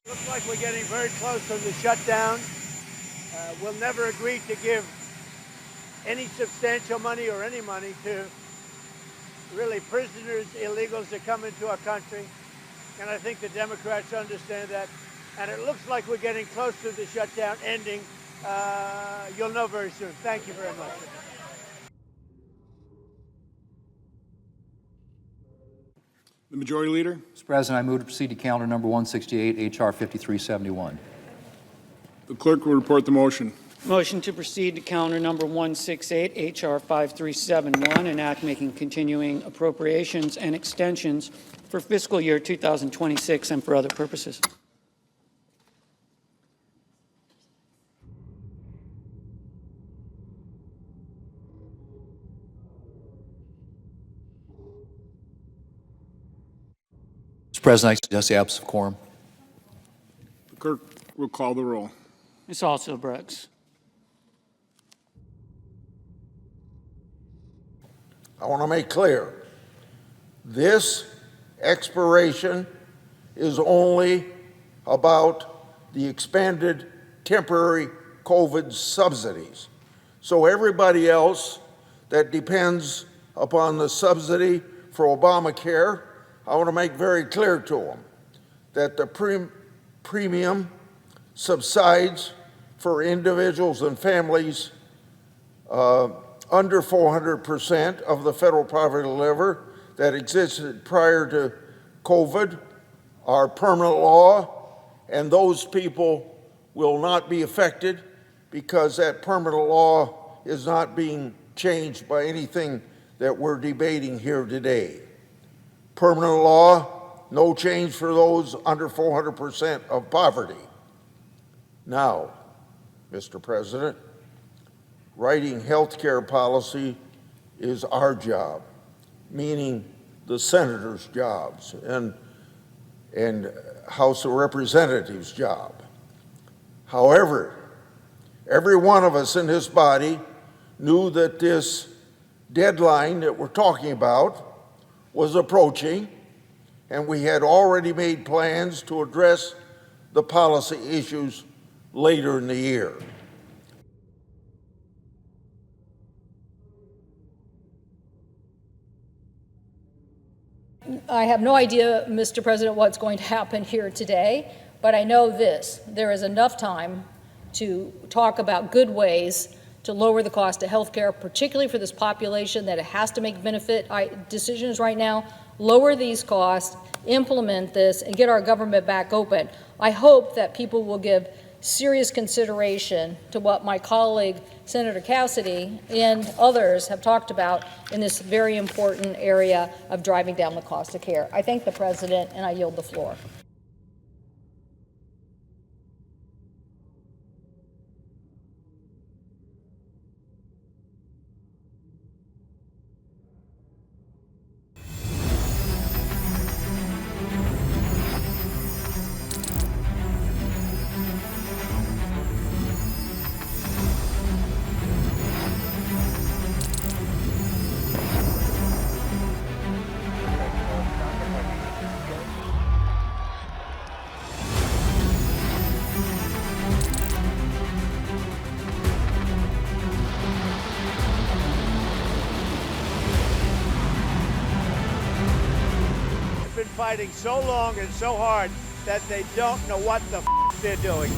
Looks like we're getting very close to the shutdown. We'll never agree to give any substantial money or any money to really prisoners, illegals that come into our country. And I think the Democrats understand that. And it looks like we're getting close to the shutdown ending. You'll know very soon. Thank you very much. The Majority Leader. Mr. President, I move to proceed to calendar number 168, H.R. 5371. The clerk will report the motion. Motion to proceed to calendar number 168, H.R. 5371, an act making continuing appropriations and extensions for fiscal year 2026 and for other purposes. Mr. President, I suggest the absence of quorum. The clerk will call the roll. Ms. Also Brooks. I want to make clear, this expiration is only about the expanded temporary COVID subsidies. So everybody else that depends upon the subsidy for Obamacare, I want to make very clear to them that the premium subsides for individuals and families under 400% of the federal poverty level that existed prior to COVID are permanent law, and those people will not be affected because that permanent law is not being changed by anything that we're debating here today. Permanent law, no change for those under 400% of poverty. Now, Mr. President, writing health care policy is our job, meaning the senators' jobs and House of Representatives' job. However, every one of us in this body knew that this deadline that we're talking about was approaching, and we had already made plans to address the policy issues later in the year. I have no idea, Mr. President, what's going to happen here today, but I know this. There is enough time to talk about good ways to lower the cost of health care, particularly for this population that it has to make benefit decisions right now. Lower these costs, implement this, and get our government back open. I hope that people will give serious consideration to what my colleague, Senator Cassidy, and others have talked about in this very important area of driving down the cost of care. I thank the President, and I yield the floor. Fighting so long and so hard that they don't know what the they're doing.